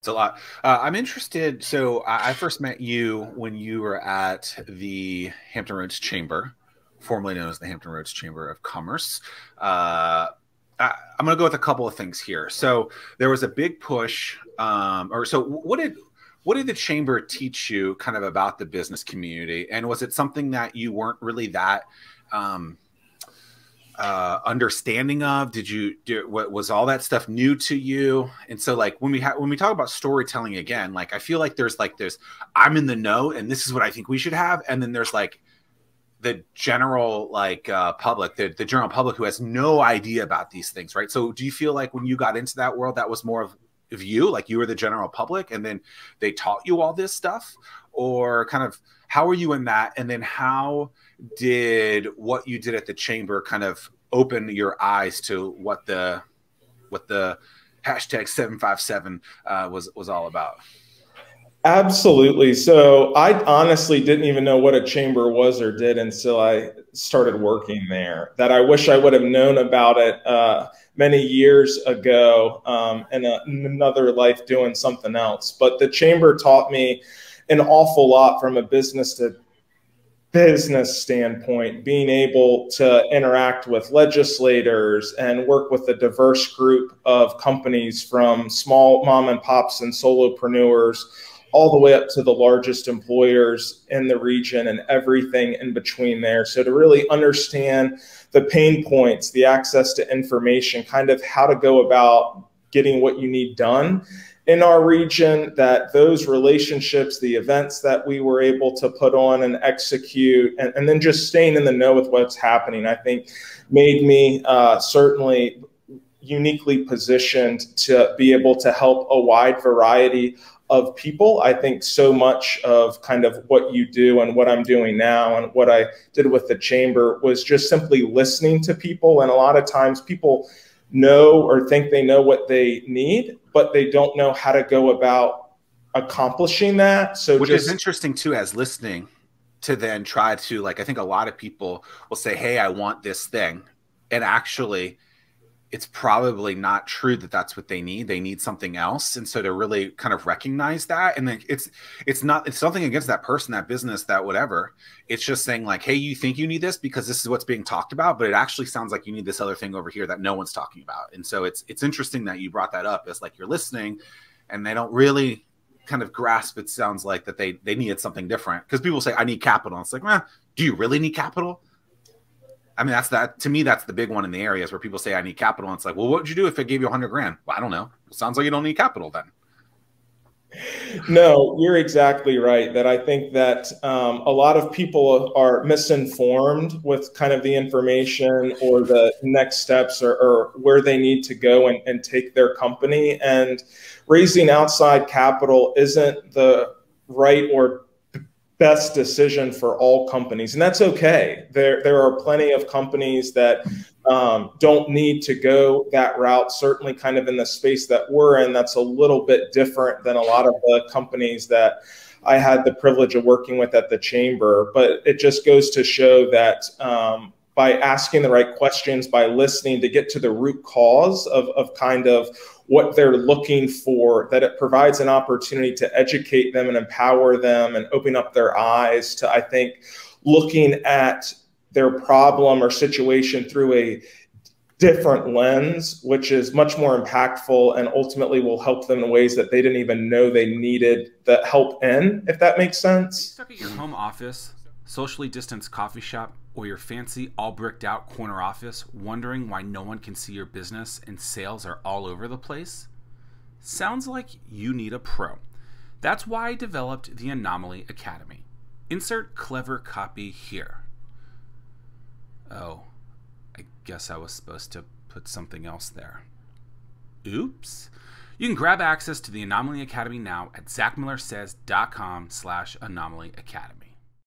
It's a lot. I'm interested. So I first met you when you were at the Hampton Roads Chamber, formerly known as the Hampton Roads Chamber of Commerce. I'm going to go with a couple of things here. So there was a big push, or so what did the chamber teach you kind of about the business community, and was it something that you weren't really that um, understanding of? Did you do what was all that stuff new to you? And so like when we talk about storytelling again, like I feel like there's I'm in the know and this is what I think we should have, and then there's like the general like public, the general public who has no idea about these things, right? So do you feel like when you got into that world that was more of you, like you were the general public and then they taught you all this stuff, or kind of how were you in that, and then how did what you did at the chamber kind of open your eyes to what the hashtag 757 was all about? Absolutely. So I honestly didn't even know what a chamber was or did until I started working there. That I wish I would have known about it many years ago in another life doing something else. But the chamber taught me an awful lot from a business to business standpoint, being able to interact with legislators and work with a diverse group of companies from small mom and pops and solopreneurs all the way up to the largest employers in the region and everything in between there. So to really understand the pain points, the access to information, kind of how to go about getting what you need done in our region, that those relationships, the events that we were able to put on and execute, and then just staying in the know with what's happening, I think made me certainly uniquely positioned to be able to help a wide variety of people. I think so much of kind of what you do and what I'm doing now and what I did with the chamber was just simply listening to people. And a lot of times people know or think they know what they need, but they don't know how to go about accomplishing that. So Which is just interesting too, as listening to then try to, like, I think a lot of people will say, hey, I want this thing, and actually it's probably not true that that's what they need something else. And so to really kind of recognize that, and then it's something against that person, that business, that whatever, it's just saying like, hey, you think you need this because this is what's being talked about, but it actually sounds like you need this other thing over here that no one's talking about. And so it's interesting that you brought that up, as like you're listening and they don't really kind of grasp, it sounds like, that they needed something different, because people say I need capital, and it's like, do you really need capital? I mean, to me, that's the big one in the areas where people say I need capital. And it's like, well, what would you do if I gave you 100 grand? Well, I don't know. It sounds like you don't need capital then. no, you're exactly right. That I think that a lot of people are misinformed with kind of the information or the next steps or where they need to go and take their company. And raising outside capital isn't the right or best decision for all companies, and that's okay. There are plenty of companies that don't need to go that route. Certainly, kind of in the space that we're in, that's a little bit different than a lot of the companies that I had the privilege of working with at the chamber. But it just goes to show that by asking the right questions, by listening to get to the root cause of kind of what they're looking for, that it provides an opportunity to educate them and empower them and open up their eyes to, I think, looking at their problem or situation through a different lens, which is much more impactful and ultimately will help them in ways that they didn't even know they needed the help in, if that makes sense. Stuck at your home office, socially distanced coffee shop, or your fancy all bricked out corner office, wondering why no one can see your business and sales are all over the place? Sounds like you need a pro. That's why I developed the Anomaly Academy. Insert clever copy here. Oh, I guess I was supposed to put something else there. Oops. You can grab access to the Anomaly Academy now at zackmillersays.com/anomalyacademy.